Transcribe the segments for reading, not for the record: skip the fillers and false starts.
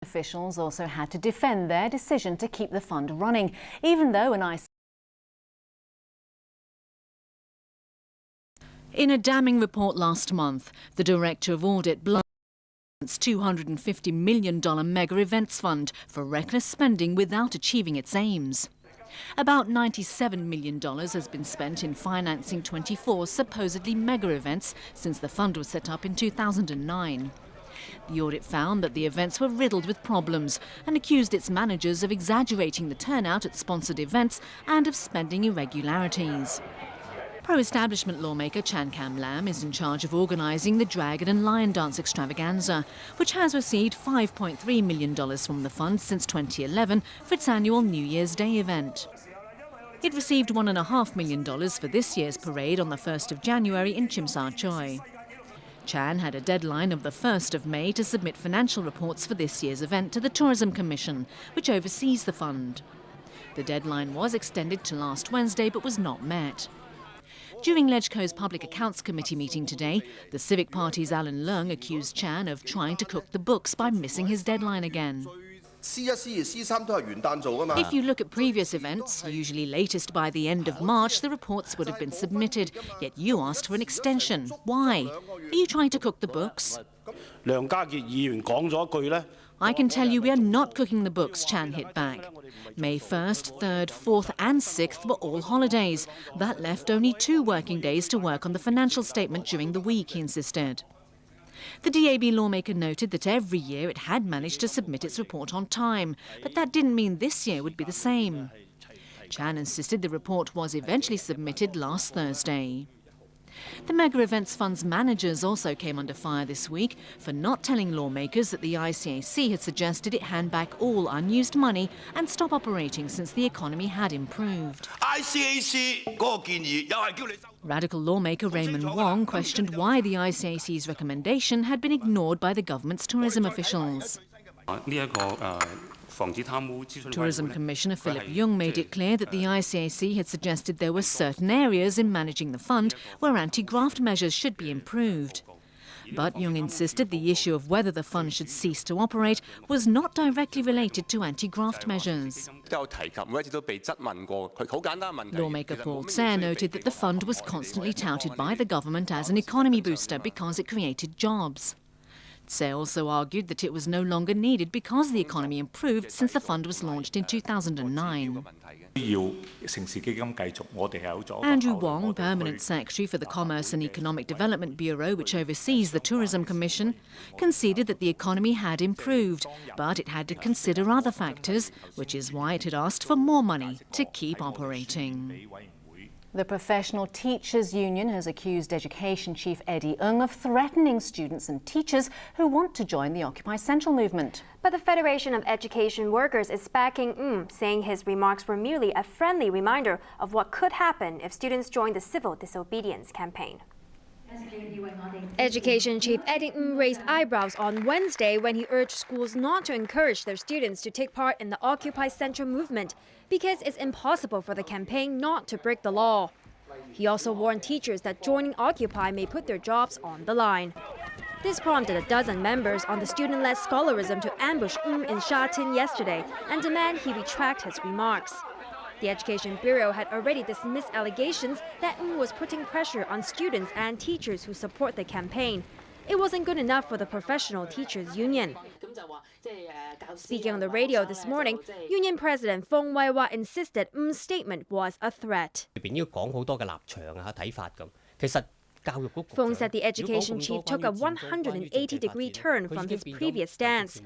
Officials also had to defend their decision to keep the fund running, even though In a damning report last month, the Director of Audit blamed its $250 million mega events fund for reckless spending without achieving its aims. About $97 million has been spent in financing 24 supposedly mega events since the fund was set up in 2009. The audit found that the events were riddled with problems and accused its managers of exaggerating the turnout at sponsored events and of spending irregularities. Pro-establishment lawmaker Chan Kam-lam is in charge of organising the Dragon and Lion Dance extravaganza, which has received $5.3 million from the fund since 2011 for its annual New Year's Day event. It received $1.5 million for this year's parade on the 1st of January in Tsim Sha Tsui. Chan had a deadline of the 1st of May to submit financial reports for this year's event to the Tourism Commission, which oversees the fund. The deadline was extended to last Wednesday but was not met. During LegCo's Public Accounts Committee meeting today, the Civic Party's Alan Leung accused Chan of trying to cook the books by missing his deadline again. If you look at previous events, usually latest by the end of March, the reports would have been submitted, yet you asked for an extension. Why? Are you trying to cook the books? I can tell you we are not cooking the books, Chan hit back. May 1st, 3rd, 4th and 6th were all holidays. That left only 2 working days to work on the financial statement during the week, he insisted. The DAB lawmaker noted that every year it had managed to submit its report on time, but that didn't mean this year would be the same. Chan insisted the report was eventually submitted last Thursday. The Mega Events Fund's managers also came under fire this week for not telling lawmakers that the ICAC had suggested it hand back all unused money and stop operating since the economy had improved. Radical lawmaker Raymond Yeung questioned why the ICAC's recommendation had been ignored by the government's tourism officials. Tourism Commissioner Yeung made it clear that the ICAC had suggested there were certain areas in managing the fund where anti-graft measures should be improved. But Yeung insisted the issue of whether the fund should cease to operate was not directly related to anti-graft measures. Lawmaker Paul Tse noted that the fund was constantly touted by the government as an economy booster because it created jobs. Tse also argued that it was no longer needed because the economy improved since the fund was launched in 2009. Andrew Wong, Permanent Secretary for the Commerce and Economic Development Bureau, which oversees the Tourism Commission, conceded that the economy had improved, but it had to consider other factors, which is why it had asked for more money to keep operating. The Professional Teachers Union has accused Education Chief Yeung of threatening students and teachers who want to join the Occupy Central movement. But the Federation of Education Workers is backing saying his remarks were merely a friendly reminder of what could happen if students join the civil disobedience campaign. Education Chief Yeung raised eyebrows on Wednesday when he urged schools not to encourage their students to take part in the Occupy Central movement because it's impossible for the campaign not to break the law. He also warned teachers that joining Occupy may put their jobs on the line. This prompted a dozen members on the student-led scholarism to ambush in Sha Tin yesterday and demand he retract his remarks. The Education Bureau had already dismissed allegations that was putting pressure on students and teachers who support the campaign. It wasn't good enough for the Professional Teachers Union. Speaking on the radio this morning, Union President Feng Weiwa insisted statement was a threat. Feng said the education chief took a 180-degree turn from his previous stance.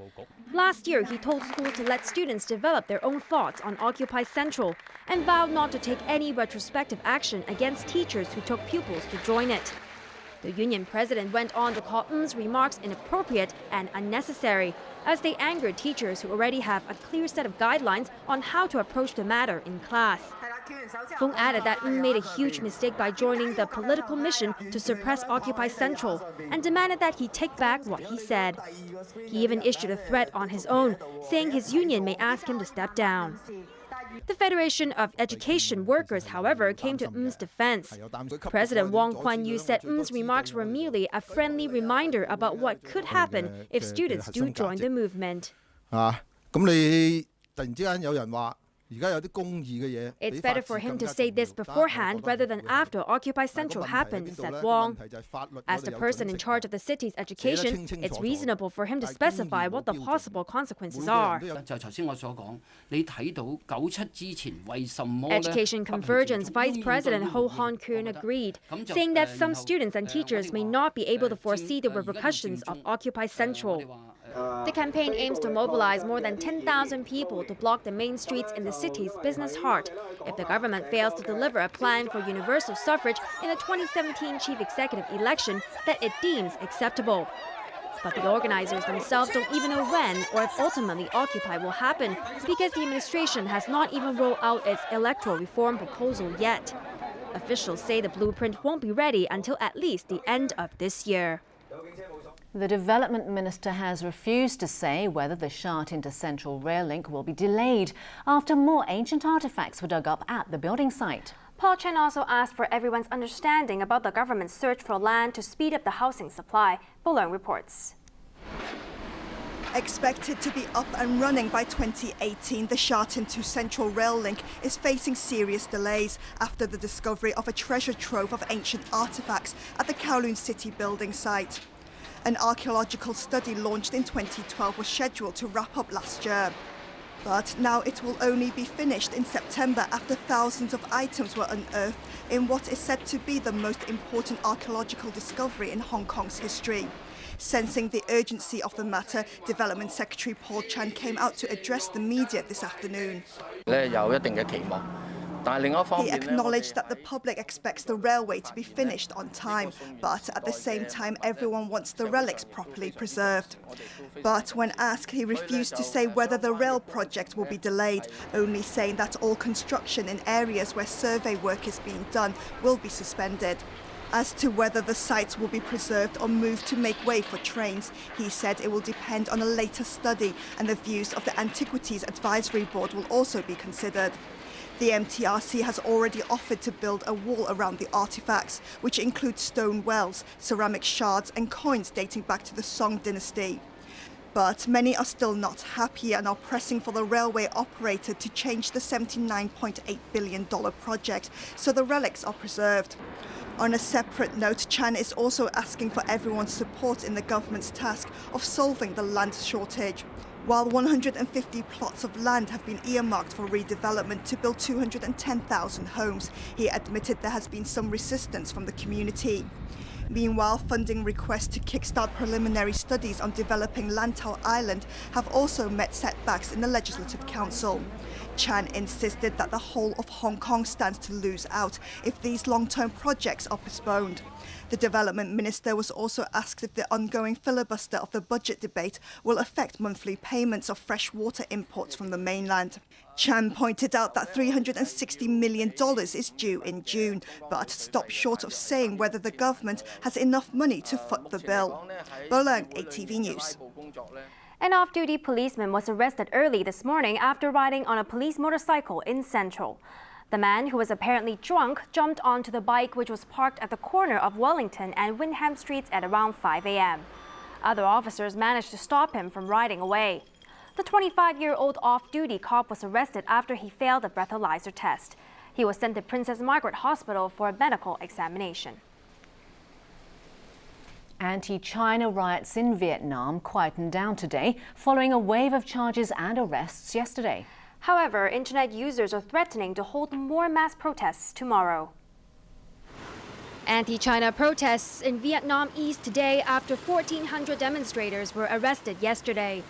Last year, he told schools to let students develop their own thoughts on Occupy Central and vowed not to take any retrospective action against teachers who took pupils to join it. The union president went on to call remarks inappropriate and unnecessary, as they angered teachers who already have a clear set of guidelines on how to approach the matter in class. Feng added that made a huge mistake by joining the political mission to suppress Occupy Central and demanded that he take back what he said. He even issued a threat on his own, saying his union may ask him to step down. The Federation of Education Workers, however, came to defense. President Wong Kwan-Yu said remarks were merely a friendly reminder about what could happen if students do join the movement. It's better for him to say this beforehand rather than after Occupy Central happened, said Yeung. As the person in charge of the city's education, it's reasonable for him to specify what the possible consequences are. Education Convergence Vice President Ho Han-kun agreed, saying that some students and teachers may not be able to foresee the repercussions of Occupy Central. The campaign aims to mobilize more than 10,000 people to block the main streets in the city's business heart if the government fails to deliver a plan for universal suffrage in the 2017 chief executive election that it deems acceptable. But the organizers themselves don't even know when or if ultimately Occupy will happen because the administration has not even rolled out its electoral reform proposal yet. Officials say the blueprint won't be ready until at least the end of this year. The Development Minister has refused to say whether the Sha Tin to Central rail link will be delayed after more ancient artefacts were dug up at the building site. Paul Chen also asked for everyone's understanding about the government's search for land to speed up the housing supply. Yeung reports. Expected to be up and running by 2018, the Sha Tin to Central rail link is facing serious delays after the discovery of a treasure trove of ancient artefacts at the Kowloon City building site. An archaeological study launched in 2012 was scheduled to wrap up last year. But now it will only be finished in September after thousands of items were unearthed in what is said to be the most important archaeological discovery in Hong Kong's history. Sensing the urgency of the matter, Development Secretary Paul Chan came out to address the media this afternoon. He acknowledged that the public expects the railway to be finished on time, but at the same time everyone wants the relics properly preserved. But when asked, he refused to say whether the rail project will be delayed, only saying that all construction in areas where survey work is being done will be suspended. As to whether the sites will be preserved or moved to make way for trains, he said it will depend on a later study and the views of the Antiquities Advisory Board will also be considered. The MTRC has already offered to build a wall around the artifacts, which includes stone wells, ceramic shards and coins dating back to the Song dynasty. But many are still not happy and are pressing for the railway operator to change the $79.8 billion project so the relics are preserved. On a separate note, Chan is also asking for everyone's support in the government's task of solving the land shortage. While 150 plots of land have been earmarked for redevelopment to build 210,000 homes, he admitted there has been some resistance from the community. Meanwhile, funding requests to kickstart preliminary studies on developing Lantau Island have also met setbacks in the Legislative Council. Chan insisted that the whole of Hong Kong stands to lose out if these long-term projects are postponed. The Development Minister was also asked if the ongoing filibuster of the budget debate will affect monthly payments of fresh water imports from the mainland. Chan pointed out that $360 million is due in June, but stopped short of saying whether the government has enough money to foot the bill. Yeung, ATV News. An off-duty policeman was arrested early this morning after riding on a police motorcycle in Central. The man, who was apparently drunk, jumped onto the bike which was parked at the corner of Wellington and Wyndham Streets at around 5 a.m. Other officers managed to stop him from riding away. The 25-year-old off-duty cop was arrested after he failed a breathalyzer test. He was sent to Princess Margaret Hospital for a medical examination. Anti-China riots in Vietnam quietened down today following a wave of charges and arrests yesterday. However, internet users are threatening to hold more mass protests tomorrow. Anti-China protests in Vietnam eased today after 1,400 demonstrators were arrested yesterday.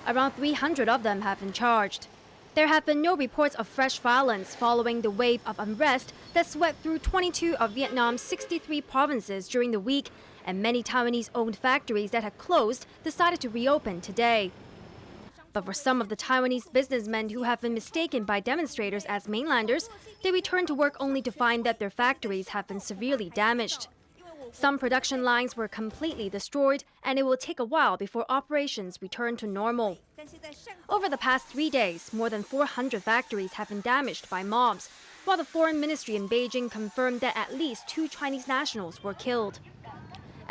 Around 300 of them have been charged. There have been no reports of fresh violence following the wave of unrest that swept through 22 of Vietnam's 63 provinces during the week, and many Taiwanese-owned factories that had closed decided to reopen today. But for some of the Taiwanese businessmen who have been mistaken by demonstrators as mainlanders, they return to work only to find that their factories have been severely damaged. Some production lines were completely destroyed, and it will take a while before operations return to normal. Over the past 3 days, more than 400 factories have been damaged by mobs, while the Foreign Ministry in Beijing confirmed that at least 2 Chinese nationals were killed.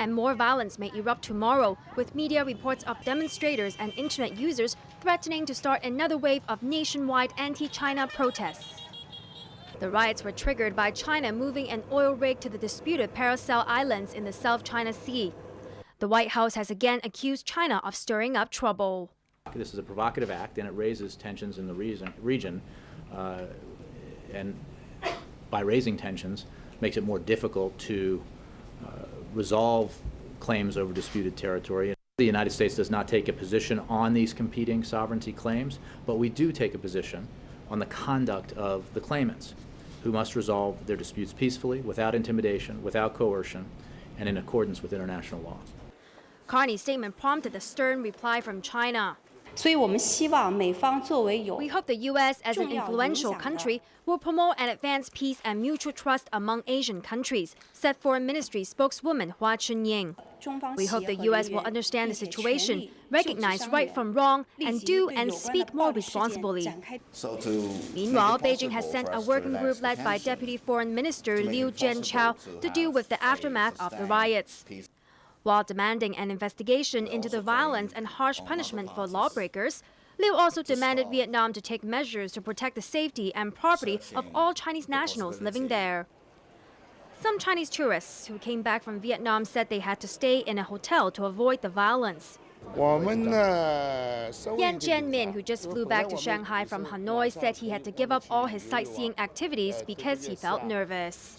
And more violence may erupt tomorrow, with media reports of demonstrators and internet users threatening to start another wave of nationwide anti-China protests. The riots were triggered by China moving an oil rig to the disputed Paracel Islands in the South China Sea. The White House has again accused China of stirring up trouble. This is a provocative act, and it raises tensions in the region, and by raising tensions, makes it more difficult to resolve claims over disputed territory. The United States does not take a position on these competing sovereignty claims, but we do take a position on the conduct of the claimants, who must resolve their disputes peacefully, without intimidation, without coercion, and in accordance with international law. Carney's statement prompted a stern reply from China. We hope the U.S., as an influential country, will promote and advance peace and mutual trust among Asian countries, said Foreign Ministry spokeswoman Hua Chunying. We hope the U.S. will understand the situation, recognize right from wrong, and do and speak more responsibly. Meanwhile, Beijing has sent a working group led by Deputy Foreign Minister Liu Jianchao to deal with the aftermath of the riots. While demanding an investigation into the violence and harsh punishment for lawbreakers, Liu also demanded Vietnam to take measures to protect the safety and property of all Chinese nationals living there. Some Chinese tourists who came back from Vietnam said they had to stay in a hotel to avoid the violence. Yan Jianmin, who just flew back to Shanghai from Hanoi, said he had to give up all his sightseeing activities because he felt nervous.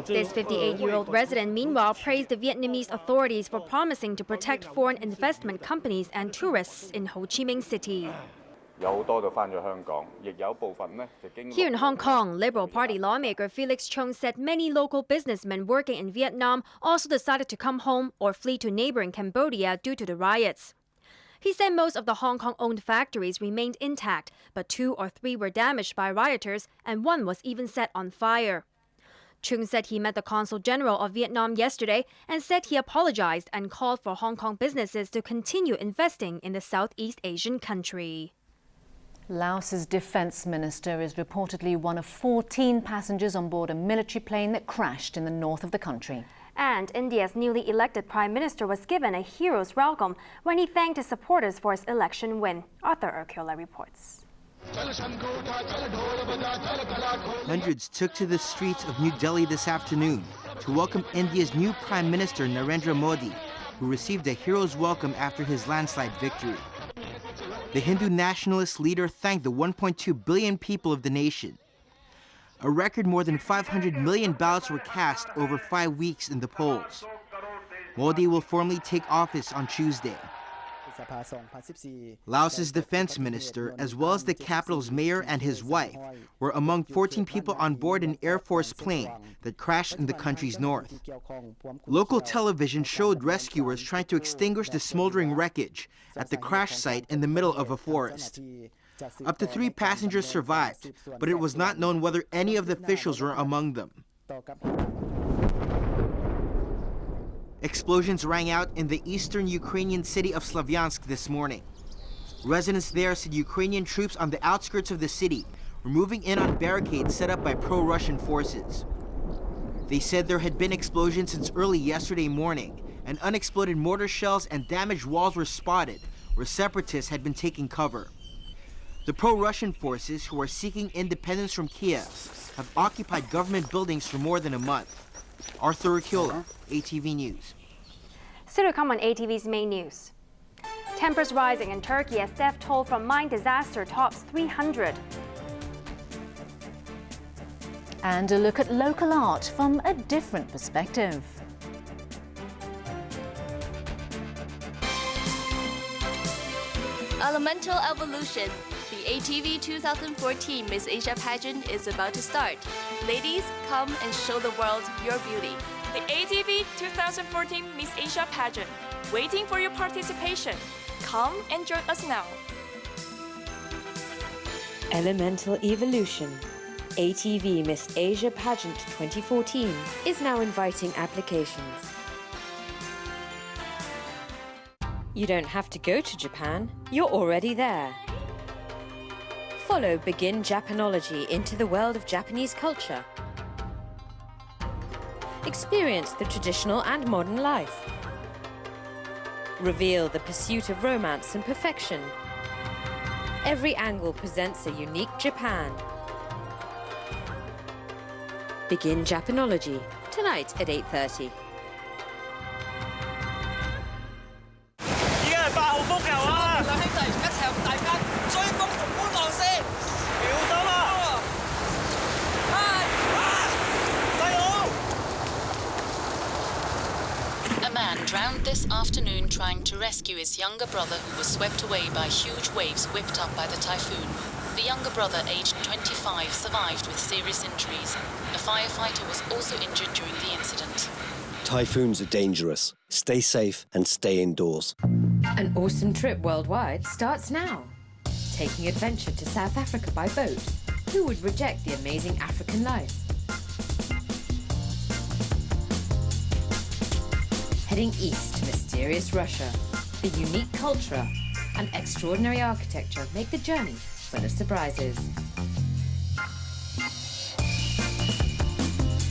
This 58-year-old resident, meanwhile, praised the Vietnamese authorities for promising to protect foreign investment companies and tourists in Ho Chi Minh City. Here in Hong Kong, Liberal Party lawmaker Felix Chung said many local businessmen working in Vietnam also decided to come home or flee to neighboring Cambodia due to the riots. He said most of the Hong Kong-owned factories remained intact, but 2 or 3 were damaged by rioters and one was even set on fire. Chung said he met the Consul General of Vietnam yesterday and said he apologized and called for Hong Kong businesses to continue investing in the Southeast Asian country. Laos's defense minister is reportedly one of 14 passengers on board a military plane that crashed in the north of the country. And India's newly elected prime minister was given a hero's welcome when he thanked his supporters for his election win. Arthur Urquiola reports. Hundreds took to the streets of New Delhi this afternoon to welcome India's new Prime Minister Narendra Modi, who received a hero's welcome after his landslide victory. The Hindu nationalist leader thanked the 1.2 billion people of the nation. A record more than 500 million ballots were cast over 5 weeks in the polls. Modi will formally take office on Tuesday. Laos's defense minister, as well as the capital's mayor and his wife, were among 14 people on board an Air Force plane that crashed in the country's north. Local television showed rescuers trying to extinguish the smoldering wreckage at the crash site in the middle of a forest. Up to 3 passengers survived, but it was not known whether any of the officials were among them. Explosions rang out in the eastern Ukrainian city of Slavyansk this morning. Residents there said Ukrainian troops on the outskirts of the city were moving in on barricades set up by pro-Russian forces. They said there had been explosions since early yesterday morning, and unexploded mortar shells and damaged walls were spotted where separatists had been taking cover. The pro-Russian forces, who are seeking independence from Kiev, have occupied government buildings for more than a month. Arthur Urquiola, ATV News. Still to come on ATV's main news. Temperatures rising in Turkey as death toll from mine disaster tops 300. And a look at local art from a different perspective. Elemental Evolution. The ATV 2014 Miss Asia pageant is about to start. Ladies, come and show the world your beauty. The ATV 2014 Miss Asia pageant, waiting for your participation. Come and join us now. Elemental Evolution, ATV Miss Asia Pageant 2014 is now inviting applications. You don't have to go to Japan, you're already there. Follow Begin Japanology into the world of Japanese culture. Experience the traditional and modern life. Reveal the pursuit of romance and perfection. Every angle presents a unique Japan. Begin Japanology tonight at 8:30. A man drowned this afternoon trying to rescue his younger brother who was swept away by huge waves whipped up by the typhoon. The younger brother, aged 25, survived with serious injuries. A firefighter was also injured during the incident. Typhoons are dangerous. Stay safe and stay indoors. An awesome trip worldwide starts now. Taking adventure to South Africa by boat. Who would reject the amazing African life? Heading east to mysterious Russia. The unique culture and extraordinary architecture make the journey full of surprises.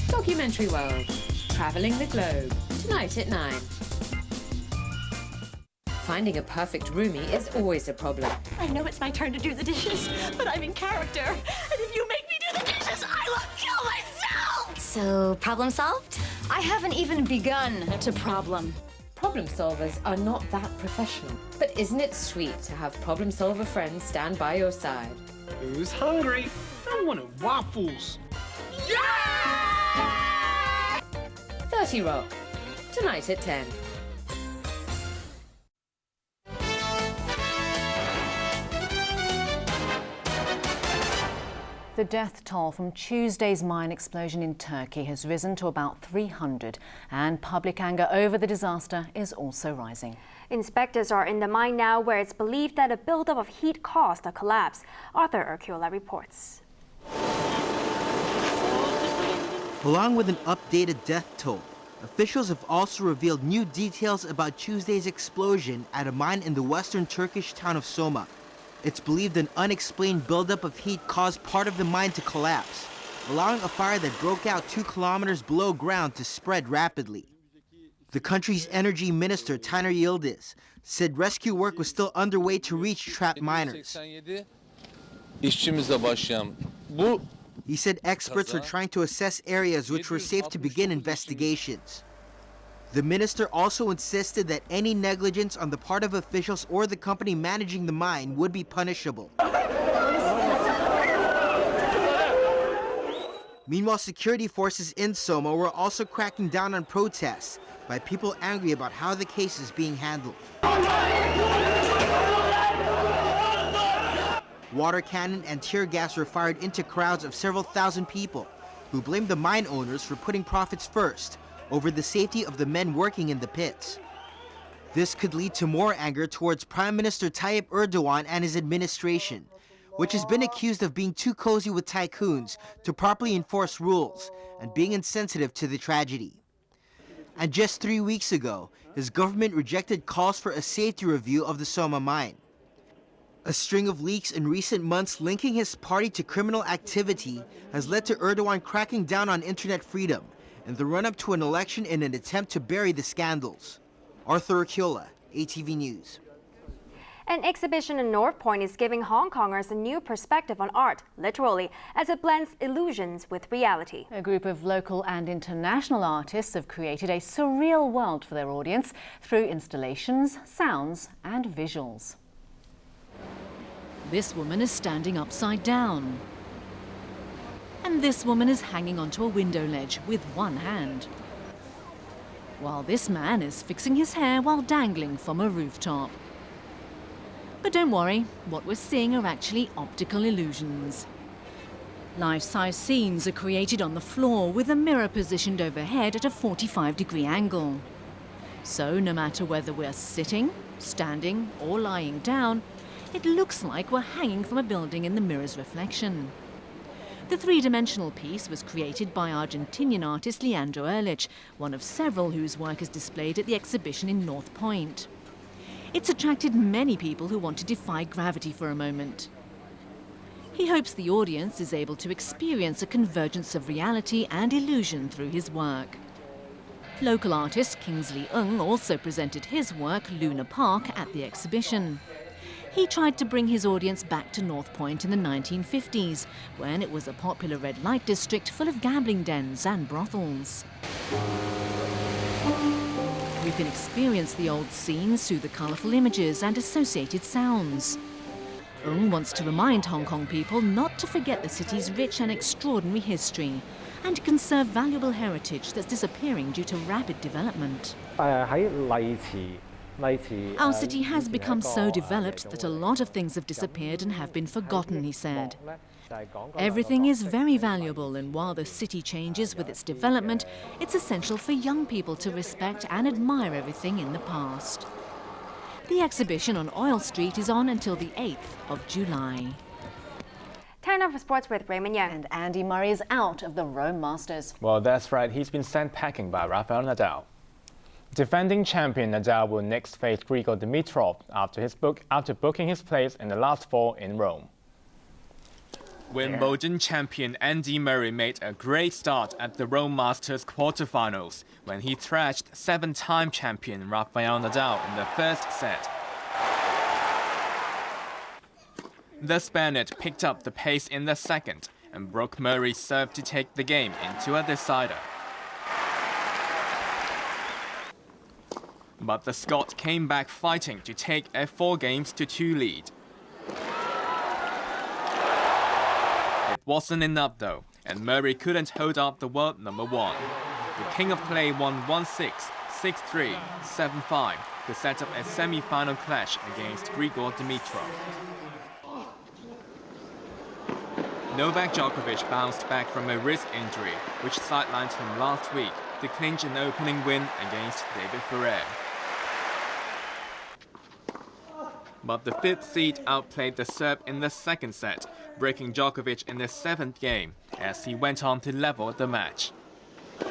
Documentary World. Traveling the globe. Tonight at 9. Finding a perfect roomie is always a problem. I know it's my turn to do the dishes, but I'm in character. And if you make me do the dishes, I will kill myself! So, problem solved? I haven't even begun to problem. Problem solvers are not that professional. But isn't it sweet to have problem solver friends stand by your side? Who's hungry? I wanted waffles. Yeah! 30 Rock. Tonight at 10. The death toll from Tuesday's mine explosion in Turkey has risen to about 300, and public anger over the disaster is also rising. Inspectors are in the mine now, where it's believed that a buildup of heat caused a collapse. Arthur Urquiola reports. Along with an updated death toll, officials have also revealed new details about Tuesday's explosion at a mine in the western Turkish town of Soma. It's believed an unexplained buildup of heat caused part of the mine to collapse, allowing a fire that broke out 2 kilometers below ground to spread rapidly. The country's energy minister, Taner Yildiz, said rescue work was still underway to reach trapped miners. He said experts are trying to assess areas which were safe to begin investigations. The minister also insisted that any negligence on the part of officials or the company managing the mine would be punishable. Meanwhile, security forces in Soma were also cracking down on protests by people angry about how the case is being handled. Water cannon and tear gas were fired into crowds of several thousand people who blamed the mine owners for putting profits first over the safety of the men working in the pits. This could lead to more anger towards Prime Minister Tayyip Erdogan and his administration, which has been accused of being too cozy with tycoons to properly enforce rules and being insensitive to the tragedy. And just 3 weeks ago, his government rejected calls for a safety review of the Soma mine. A string of leaks in recent months linking his party to criminal activity has led to Erdogan cracking down on internet freedom in the run-up to an election in an attempt to bury the scandals. Arthur Urquiola, ATV News. An exhibition in North Point is giving Hong Kongers a new perspective on art, literally, as it blends illusions with reality. A group of local and international artists have created a surreal world for their audience through installations, sounds and visuals. This woman is standing upside down. And this woman is hanging onto a window ledge with one hand, while this man is fixing his hair while dangling from a rooftop. But don't worry, what we're seeing are actually optical illusions. Life-size scenes are created on the floor with a mirror positioned overhead at a 45-degree angle. So no matter whether we're sitting, standing or lying down, it looks like we're hanging from a building in the mirror's reflection. The three-dimensional piece was created by Argentinian artist Leandro Ehrlich, one of several whose work is displayed at the exhibition in North Point. It's attracted many people who want to defy gravity for a moment. He hopes the audience is able to experience a convergence of reality and illusion through his work. Local artist Kingsley Yeung also presented his work, Luna Park, at the exhibition. He tried to bring his audience back to North Point in the 1950s, when it was a popular red light district full of gambling dens and brothels. You can experience the old scenes through the colourful images and associated sounds. Yeung wants to remind Hong Kong people not to forget the city's rich and extraordinary history, and to conserve valuable heritage that's disappearing due to rapid development. Our city has become so developed that a lot of things have disappeared and have been forgotten, he said. Everything is very valuable, and while the city changes with its development, it's essential for young people to respect and admire everything in the past. The exhibition on Oil Street is on until the 8th of July. Time now for sports with Raymond Yeung. And Andy Murray is out of the Rome Masters. Well, that's right. He's been sent packing by Rafael Nadal. Defending champion Nadal will next face Grigor Dimitrov after booking his place in the last four in Rome. Wimbledon champion Andy Murray made a great start at the Rome Masters quarterfinals when he thrashed seven-time champion Rafael Nadal in the first set. The Spaniard picked up the pace in the second and broke Murray's serve to take the game into a decider. But the Scot came back fighting to take a 4-2 lead. It wasn't enough though, and Murray couldn't hold up the world number one. The King of Clay won 1-6, 6-3, 7-5 to set up a semi-final clash against Grigor Dimitrov. Novak Djokovic bounced back from a wrist injury, which sidelined him last week to clinch an opening win against David Ferrer. But the fifth seed outplayed the Serb in the second set, breaking Djokovic in the seventh game as he went on to level the match. The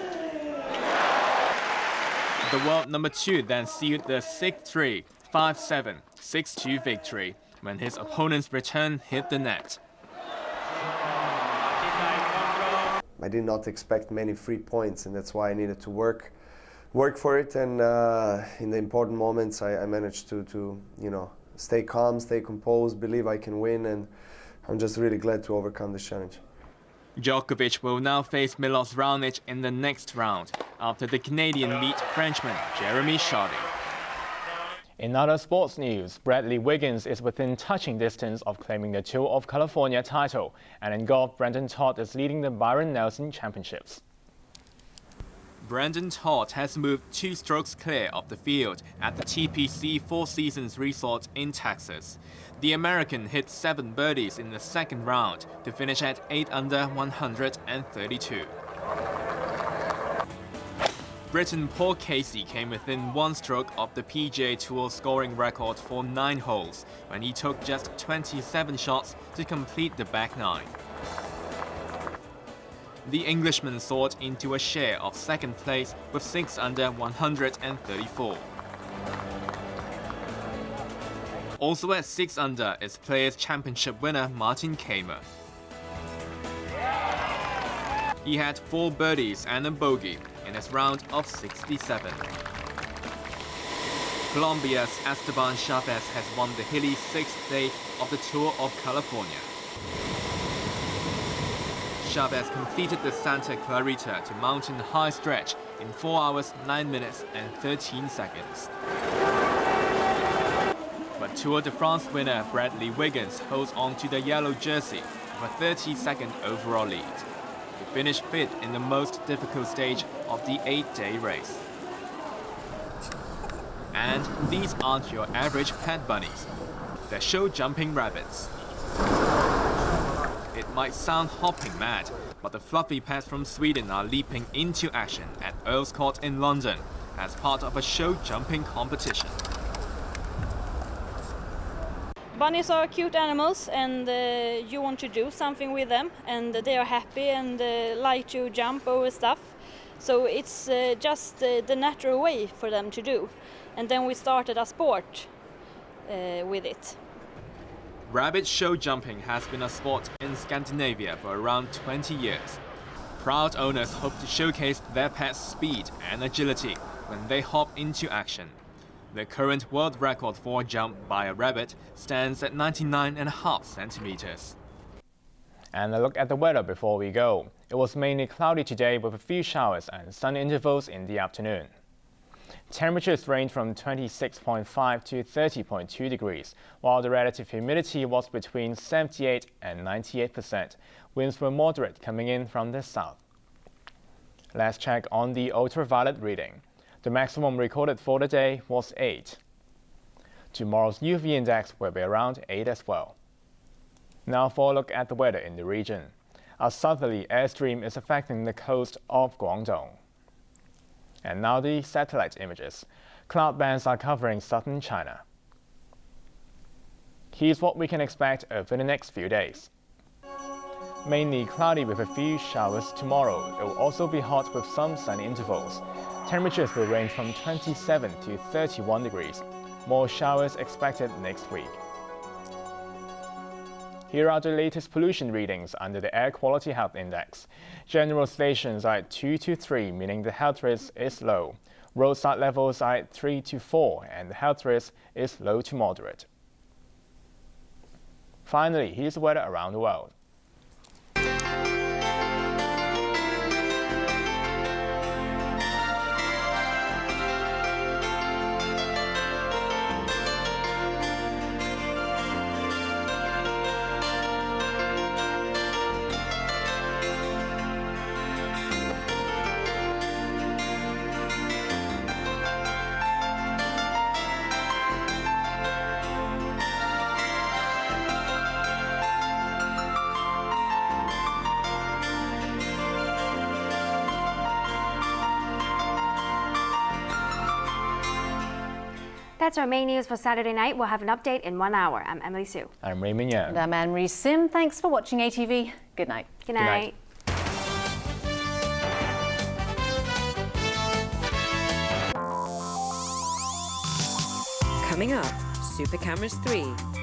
world number two then sealed the 6-3, 5-7, 6-2 victory when his opponent's return hit the net. I did not expect many free points, and that's why I needed to work for it. And in the important moments, I managed to stay calm, stay composed, believe I can win, and I'm just really glad to overcome this challenge. Djokovic will now face Milos Raonic in the next round after the Canadian beat Frenchman Jeremy Chardy. In other sports news, Bradley Wiggins is within touching distance of claiming the Tour of California title, and in golf, Brendan Todd is leading the Byron Nelson Championships. Brendan Todd has moved 2 strokes clear of the field at the TPC Four Seasons Resort in Texas. The American hit 7 birdies in the second round to finish at 8 under 132. Briton Paul Casey came within 1 stroke of the PGA Tour scoring record for 9 holes when he took just 27 shots to complete the back 9. The Englishman soared into a share of second place with 6 under 134. Also at 6 under is Players' Championship winner Martin Kaymer. He had 4 birdies and a bogey in his round of 67. Colombia's Esteban Chavez has won the hilly 6th day of the Tour of California. Chavez completed the Santa Clarita to Mountain High stretch in 4 hours, 9 minutes and 13 seconds. But Tour de France winner Bradley Wiggins holds on to the yellow jersey with a 32nd overall lead. He finished 5th in the most difficult stage of the 8-day race. And these aren't your average pet bunnies. They're show-jumping rabbits. It might sound hopping mad, but the fluffy pets from Sweden are leaping into action at Earl's Court in London as part of a show-jumping competition. Bunnies are cute animals, and you want to do something with them, and they are happy and like to jump over stuff. So it's just the natural way for them to do. And then we started a sport with it. Rabbit show jumping has been a sport in Scandinavia for around 20 years. proud owners hope to showcase their pets' speed and agility when they hop into action. The current world record for a jump by a rabbit stands at 99.5 centimeters. And a look at the weather before we go. It was mainly cloudy today with a few showers and sun intervals in the afternoon. Temperatures ranged from 26.5 to 30.2 degrees, while the relative humidity was between 78 and 98%. Winds were moderate coming in from the south. Let's check on the ultraviolet reading. The maximum recorded for the day was 8. Tomorrow's UV index will be around 8 as well. Now for a look at the weather in the region. A southerly airstream is affecting the coast of Guangdong. And now the satellite images. Cloud bands are covering southern China. Here's what we can expect over the next few days. Mainly cloudy with a few showers tomorrow. It will also be hot with some sunny intervals. Temperatures will range from 27 to 31 degrees. More showers expected next week. Here are the latest pollution readings under the Air Quality Health Index. General stations are at 2 to 3, meaning the health risk is low. Roadside levels are at 3 to 4, and the health risk is low to moderate. Finally, here's the weather around the world. That's our main news for Saturday night. We'll have an update in 1 hour. I'm Emily Sue. I'm Raymond Yeung. And I'm Anne-Marie Sim. Thanks for watching ATV. Good night. Good night. Coming up, Super Cameras 3.